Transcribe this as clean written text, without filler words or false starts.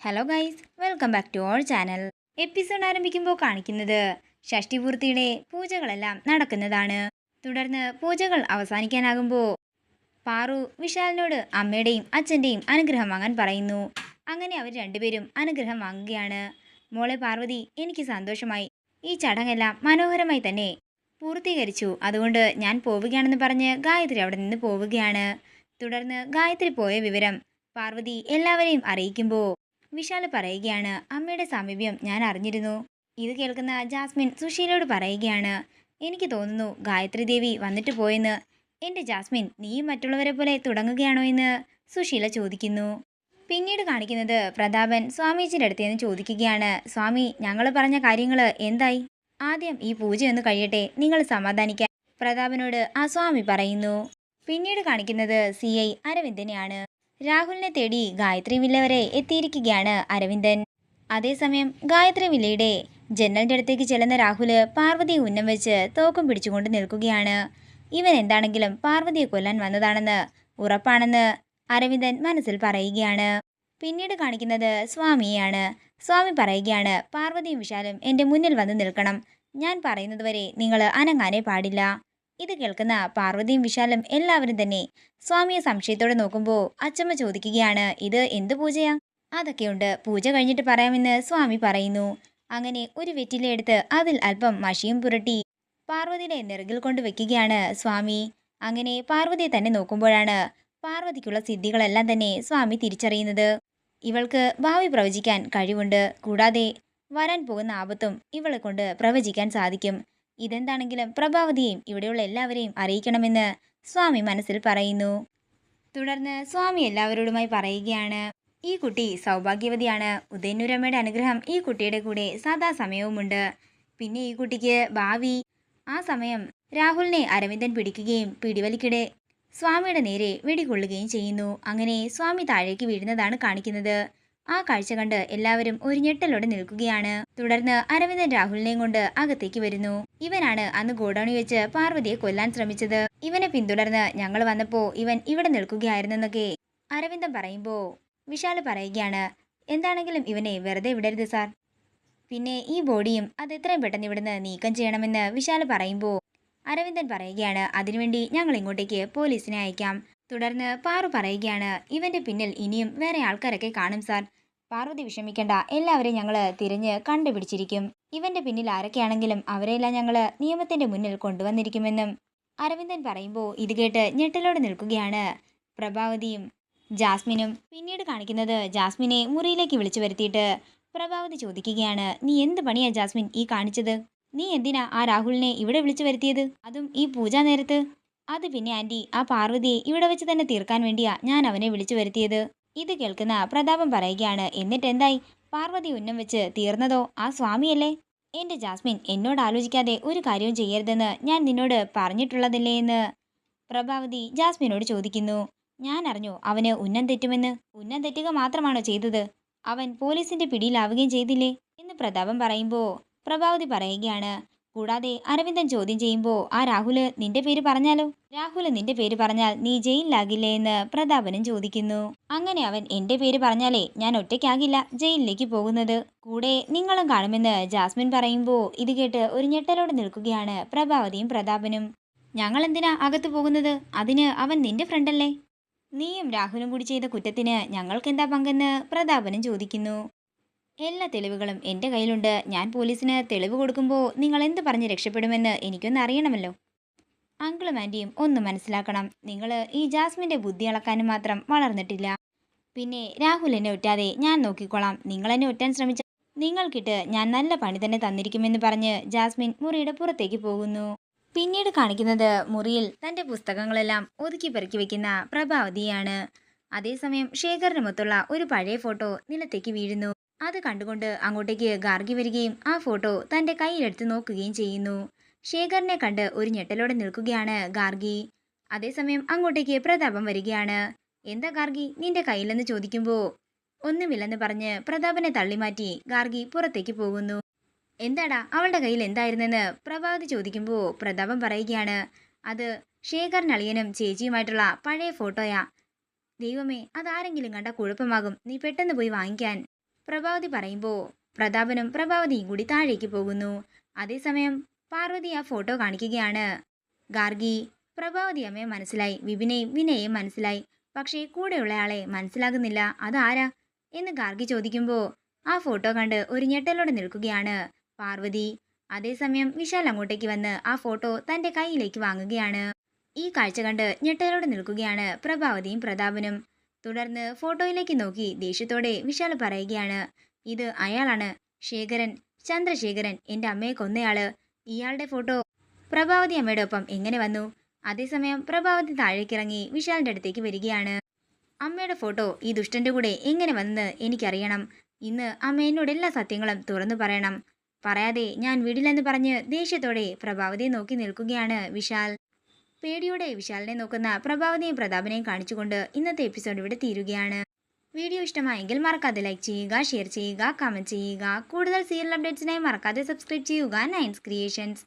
Hello guys, welcome back to our channel. Episode ആരംഭിക്കുമ്പോൾ കാണിക്കുന്നത് ഷഷ്ടിപൂർത്തിയുടെ പൂജകളെല്ലാം നടക്കുന്നതാണ്. തുടർന്ന് പൂജകൾ അവസാനിക്കാനാകുമ്പോൾ പാറു വിശാലിനോട് അമ്മയുടെയും അച്ഛൻ്റെയും അനുഗ്രഹം വാങ്ങാൻ പറയുന്നു. അങ്ങനെ അവർ രണ്ടുപേരും അനുഗ്രഹം വാങ്ങുകയാണ്. മോളെ പാർവതി, എനിക്ക് സന്തോഷമായി. ഈ ചടങ്ങെല്ലാം മനോഹരമായി തന്നെ പൂർത്തീകരിച്ചു. അതുകൊണ്ട് ഞാൻ പോവുകയാണെന്ന് പറഞ്ഞ് ഗായത്രി അവിടെ നിന്ന് പോവുകയാണ്. തുടർന്ന് ഗായത്രി പോയ വിവരം പാർവതി എല്ലാവരെയും അറിയിക്കുമ്പോൾ വിശാൽ പറയുകയാണ്, അമ്മയുടെ സാമീപ്യം ഞാൻ അറിഞ്ഞിരുന്നു. ഇത് കേൾക്കുന്ന ജാസ്മിൻ സുശീലയോട് പറയുകയാണ്, എനിക്ക് തോന്നുന്നു ഗായത്രി ദേവി വന്നിട്ട് പോയെന്ന്. എൻ്റെ ജാസ്മിൻ, നീയും മറ്റുള്ളവരെ പോലെ തുടങ്ങുകയാണോ എന്ന് സുശീല ചോദിക്കുന്നു. പിന്നീട് കാണിക്കുന്നത് പ്രതാപൻ സ്വാമീജിയുടെ അടുത്ത് നിന്ന് ചോദിക്കുകയാണ്, സ്വാമി, ഞങ്ങൾ പറഞ്ഞ കാര്യങ്ങൾ എന്തായി? ആദ്യം ഈ പൂജയൊന്ന് കഴിയട്ടെ, നിങ്ങൾ സമാധാനിക്കാൻ പ്രതാപനോട് ആ സ്വാമി പറയുന്നു. പിന്നീട് കാണിക്കുന്നത് CI അരവിന്ദനെയാണ്. രാഹുലിനെ തേടി ഗായത്രി വില്ല വരെ എത്തിയിരിക്കുകയാണ് അരവിന്ദൻ. അതേസമയം ഗായത്രി വില്ലയുടെ ജനലിൻ്റെ അടുത്തേക്ക് ചെല്ലുന്ന രാഹുല് പാർവതിയെ ഉന്നം വെച്ച് തോക്കും പിടിച്ചുകൊണ്ട് നിൽക്കുകയാണ്. ഇവൻ എന്താണെങ്കിലും പാർവതിയെ കൊല്ലാൻ വന്നതാണെന്ന് ഉറപ്പാണെന്ന് അരവിന്ദൻ മനസ്സിൽ പറയുകയാണ്. പിന്നീട് കാണിക്കുന്നത് സ്വാമിയെയാണ്. സ്വാമി പറയുകയാണ്, പാർവതിയും വിശാലും എൻ്റെ മുന്നിൽ വന്ന് നിൽക്കണം. ഞാൻ പറയുന്നത് വരെ നിങ്ങൾ അനങ്ങാനേ പാടില്ല. ഇത് കേൾക്കുന്ന പാർവതിയും വിശാലും എല്ലാവരും തന്നെ സ്വാമിയെ സംശയത്തോടെ നോക്കുമ്പോൾ അച്ചമ്മ ചോദിക്കുകയാണ്, ഇത് എന്ത് പൂജയാ? അതൊക്കെയുണ്ട്, പൂജ കഴിഞ്ഞിട്ട് പറയാമെന്ന് സ്വാമി പറയുന്നു. അങ്ങനെ ഒരു വെറ്റിലയെടുത്ത് അതിൽ അല്പം മഷിയും പുരട്ടി പാർവതിയുടെ നെറുകിൽ കൊണ്ട് വെക്കുകയാണ് സ്വാമി. അങ്ങനെ പാർവതിയെ തന്നെ നോക്കുമ്പോഴാണ് പാർവതിക്കുള്ള സിദ്ധികളെല്ലാം തന്നെ സ്വാമി തിരിച്ചറിയുന്നത്. ഇവൾക്ക് ഭാവി പ്രവചിക്കാൻ കഴിവുണ്ട്. കൂടാതെ വരാൻ പോകുന്ന ആപത്തും ഇവളെ കൊണ്ട് പ്രവചിക്കാൻ സാധിക്കും. ഇതെന്താണെങ്കിലും പ്രഭാവതിയെയും ഇവിടെയുള്ള എല്ലാവരെയും അറിയിക്കണമെന്ന് സ്വാമി മനസ്സിൽ പറയുന്നു. തുടർന്ന് സ്വാമി എല്ലാവരോടുമായി പറയുകയാണ്, ഈ കുട്ടി സൗഭാഗ്യവതിയാണ്. ഉദയന്നൂരമ്മയുടെ അനുഗ്രഹം ഈ കുട്ടിയുടെ കൂടെ സദാ സമയവുമുണ്ട്. പിന്നെ ഈ കുട്ടിക്ക് ഭാവി. ആ സമയം രാഹുലിനെ അരവിന്ദൻ പിടിക്കുകയും പിടിവലിക്കിടെ സ്വാമിയുടെ നേരെ വെടികൊള്ളുകയും ചെയ്യുന്നു. അങ്ങനെ സ്വാമി താഴേക്ക് വീഴുന്നതാണ് കാണിക്കുന്നത്. ആ കാഴ്ച കണ്ട് എല്ലാവരും ഒരു ഞെട്ടലോടെ നിൽക്കുകയാണ്. തുടർന്ന് അരവിന്ദൻ രാഹുലിനെയും കൊണ്ട് അകത്തേക്ക് വരുന്നു. ഇവനാണ് അന്ന് ഗോഡൌണിൽ വെച്ച് പാർവതിയെ കൊല്ലാൻ ശ്രമിച്ചത്. ഇവനെ പിന്തുടർന്ന് ഞങ്ങൾ വന്നപ്പോ ഇവൻ ഇവിടെ നിൽക്കുകയായിരുന്നെന്നൊക്കെ അരവിന്ദൻ പറയുമ്പോ വിശാല് പറയുകയാണ്, എന്താണെങ്കിലും ഇവനെ വെറുതെ വിടരുത് സാർ. പിന്നെ ഈ ബോഡിയും അത് എത്രയും പെട്ടെന്ന് ഇവിടുന്ന് നീക്കം ചെയ്യണമെന്ന് വിശാല് പറയുമ്പോൾ അരവിന്ദൻ പറയുകയാണ്, അതിനുവേണ്ടി ഞങ്ങൾ ഇങ്ങോട്ടേക്ക് പോലീസിനെ അയക്കാം. തുടർന്ന് പാറു പറയുകയാണ്, ഇവന്റെ പിന്നിൽ ഇനിയും വേറെ ആൾക്കാരൊക്കെ കാണും സാർ. പാർവതി വിഷമിക്കേണ്ട, എല്ലാവരെയും ഞങ്ങൾ തിരഞ്ഞ് കണ്ടുപിടിച്ചിരിക്കും. ഇവന്റെ പിന്നിൽ ആരൊക്കെയാണെങ്കിലും അവരെല്ലാം ഞങ്ങൾ നിയമത്തിന്റെ മുന്നിൽ കൊണ്ടുവന്നിരിക്കുമെന്നും അരവിന്ദൻ പറയുമ്പോൾ ഇത് കേട്ട് ഞെട്ടലോടെ നിൽക്കുകയാണ് പ്രഭാവതിയും ജാസ്മിനും. പിന്നീട് കാണിക്കുന്നത് ജാസ്മിനെ മുറിയിലേക്ക് വിളിച്ചു വരുത്തിയിട്ട് പ്രഭാവതി ചോദിക്കുകയാണ്, നീ എന്ത് പണിയാ ജാസ്മിൻ ഈ കാണിച്ചത്? നീ എന്തിനാ ആ രാഹുലിനെ ഇവിടെ വിളിച്ചു വരുത്തിയത്, അതും ഈ പൂജാ നേരത്ത്? അത് പിന്നെ ആൻറ്റി, ആ പാർവതിയെ ഇവിടെ വെച്ച് തന്നെ തീർക്കാൻ വേണ്ടിയാ ഞാൻ അവനെ വിളിച്ചു വരുത്തിയത്. ഇത് കേൾക്കുന്ന പ്രതാപം പറയുകയാണ്, എന്നിട്ട് എന്തായി? പാർവതി ഉന്നം വെച്ച് തീർന്നതോ ആ സ്വാമിയല്ലേ? എൻ്റെ ജാസ്മിൻ, എന്നോട് ആലോചിക്കാതെ ഒരു കാര്യവും ചെയ്യരുതെന്ന് ഞാൻ നിന്നോട് പറഞ്ഞിട്ടുള്ളതല്ലേ എന്ന് പ്രഭാവതി ജാസ്മിനോട് ചോദിക്കുന്നു. ഞാൻ അറിഞ്ഞു അവന് ഉന്നം തെറ്റുമെന്ന്. ഉന്നം തെറ്റുക മാത്രമാണോ ചെയ്തത്? അവൻ പോലീസിന്റെ പിടിയിലാവുകയും ചെയ്തില്ലേ എന്ന് പ്രതാപം പറയുമ്പോൾ പ്രഭാവതി പറയുകയാണ്, കൂടാതെ അരവിന്ദൻ ചോദ്യം ചെയ്യുമ്പോൾ ആ രാഹുല് നിന്റെ പേര് പറഞ്ഞാലോ? രാഹുല് നിന്റെ പേര് പറഞ്ഞാൽ നീ ജയിലിലാകില്ലേ എന്ന് പ്രതാപനും ചോദിക്കുന്നു. അങ്ങനെ അവൻ എന്റെ പേര് പറഞ്ഞാലേ ഞാൻ ഒറ്റയ്ക്കാകില്ല ജയിലിലേക്ക് പോകുന്നത്, കൂടെ നിങ്ങളും കാണുമെന്ന് ജാസ്മിൻ പറയുമ്പോൾ ഇത് കേട്ട് ഒരു ഞെട്ടലോടെ നിൽക്കുകയാണ് പ്രഭാവതിയും പ്രതാപനും. ഞങ്ങൾ എന്തിനാ അകത്തു പോകുന്നത്? അതിന് അവൻ നിന്റെ ഫ്രണ്ടല്ലേ? നീയും രാഹുലും കൂടി ചെയ്ത കുറ്റത്തിന് ഞങ്ങൾക്കെന്താ പങ്കെന്ന് പ്രതാപനും ചോദിക്കുന്നു. എല്ലാ തെളിവുകളും എൻ്റെ കയ്യിലുണ്ട്. ഞാൻ പോലീസിന് തെളിവ് കൊടുക്കുമ്പോൾ നിങ്ങൾ എന്ത് പറഞ്ഞ് രക്ഷപ്പെടുമെന്ന് എനിക്കൊന്ന് അറിയണമല്ലോ. അങ്കിളും ആൻറ്റിയും ഒന്ന് മനസ്സിലാക്കണം, നിങ്ങൾ ഈ ജാസ്മിൻ്റെ ബുദ്ധി അളക്കാനും മാത്രം വളർന്നിട്ടില്ല. പിന്നെ രാഹുൽ എന്നെ ഒറ്റാതെ ഞാൻ നോക്കിക്കോളാം. നിങ്ങളെന്നെ ഒറ്റാൻ ശ്രമിച്ചാൽ നിങ്ങൾക്കിട്ട് ഞാൻ നല്ല പണി തന്നെ തന്നിരിക്കുമെന്ന് പറഞ്ഞ് ജാസ്മിൻ മുറിയുടെ പുറത്തേക്ക് പോകുന്നു. പിന്നീട് കാണിക്കുന്നത് മുറിയിൽ തൻ്റെ പുസ്തകങ്ങളെല്ലാം ഒതുക്കി പെറുക്കി വെക്കുന്ന പ്രഭാവതിയാണ്. അതേസമയം ശേഖറിനുമൊത്തുള്ള ഒരു പഴയ ഫോട്ടോ നിലത്തേക്ക് വീഴുന്നു. അത് കണ്ടുകൊണ്ട് അങ്ങോട്ടേക്ക് ഗാർഗി വരികയും ആ ഫോട്ടോ തൻ്റെ കയ്യിലെടുത്ത് നോക്കുകയും ചെയ്യുന്നു. ശേഖറിനെ കണ്ട് ഒരു ഞെട്ടലോടെ നിൽക്കുകയാണ് ഗാർഗി. അതേസമയം അങ്ങോട്ടേക്ക് പ്രതാപം വരികയാണ്. എന്താ ഗാർഗി നിന്റെ കയ്യിലെന്ന് ചോദിക്കുമ്പോൾ ഒന്നുമില്ലെന്ന് പറഞ്ഞ് പ്രതാപനെ തള്ളിമാറ്റി ഗാർഗി പുറത്തേക്ക് പോകുന്നു. എന്താടാ അവളുടെ കയ്യിൽ എന്തായിരുന്നെന്ന് പ്രഭാവതി ചോദിക്കുമ്പോൾ പ്രതാപം പറയുകയാണ്, അത് ശേഖറിനളിയനും ചേച്ചിയുമായിട്ടുള്ള പഴയ ഫോട്ടോയാ. ദൈവമേ, അതാരെങ്കിലും കണ്ട കുഴപ്പമാകും, നീ പെട്ടെന്ന് പോയി വാങ്ങിക്കാൻ പ്രഭാവതി പറയുമ്പോൾ പ്രതാപനും പ്രഭാവതിയും കൂടി താഴേക്ക് പോകുന്നു. അതേസമയം പാർവതി ആ ഫോട്ടോ കാണിക്കുകയാണ്. ഗാർഗി, പ്രഭാവതി അമ്മയെ മനസ്സിലായി, വിപിനെയും വിനയെയും മനസ്സിലായി, പക്ഷേ കൂടെയുള്ളയാളെ മനസ്സിലാകുന്നില്ല, അതാരാ എന്ന് ഗാർഗി ചോദിക്കുമ്പോൾ ആ ഫോട്ടോ കണ്ട് ഒരു ഞെട്ടലോടെ നിൽക്കുകയാണ് പാർവതി. അതേസമയം വിശാൽ അങ്ങോട്ടേക്ക് വന്ന് ആ ഫോട്ടോ തൻ്റെ കയ്യിലേക്ക് വാങ്ങുകയാണ്. ഈ കാഴ്ച കണ്ട് ഞെട്ടലോടെ നിൽക്കുകയാണ് പ്രഭാവതിയും പ്രതാപനും. തുടർന്ന് ഫോട്ടോയിലേക്ക് നോക്കി ദേഷ്യത്തോടെ വിശാൽ പറയുകയാണ്, ഇത് അയാളാണ്, ശേഖരൻ, ചന്ദ്രശേഖരൻ, എൻ്റെ അമ്മയെ കൊന്നയാള്. ഇയാളുടെ ഫോട്ടോ പ്രഭാവതി അമ്മയുടെ ഒപ്പം എങ്ങനെ വന്നു? അതേസമയം പ്രഭാവതി താഴേക്കിറങ്ങി വിശാലിൻ്റെ അടുത്തേക്ക് വരികയാണ്. അമ്മയുടെ ഫോട്ടോ ഈ ദുഷ്ടൻ്റെ കൂടെ എങ്ങനെ വന്നെന്ന് എനിക്കറിയണം. ഇന്ന് അമ്മ എന്നോട് എല്ലാ സത്യങ്ങളും തുറന്നു പറയണം. പറയാതെ ഞാൻ വിടില്ലെന്ന് പറഞ്ഞ് ദേഷ്യത്തോടെ പ്രഭാവതിയെ നോക്കി നിൽക്കുകയാണ് വിശാൽ. പേടിയോടെ വിശാലിനെ നോക്കുന്ന പ്രഭാവതിയും പ്രതാപനെയും കാണിച്ചുകൊണ്ട് ഇന്നത്തെ എപ്പിസോഡ് ഇവിടെ തീരുകയാണ്. വീഡിയോ ഇഷ്ടമായെങ്കിൽ മറക്കാതെ ലൈക്ക് ചെയ്യുക, ഷെയർ ചെയ്യുക, കമൻറ്റ് ചെയ്യുക. കൂടുതൽ സീരിയൽ അപ്ഡേറ്റ്സിനായി മറക്കാതെ സബ്സ്ക്രൈബ് ചെയ്യുക നയൻസ് ക്രിയേഷൻസ്.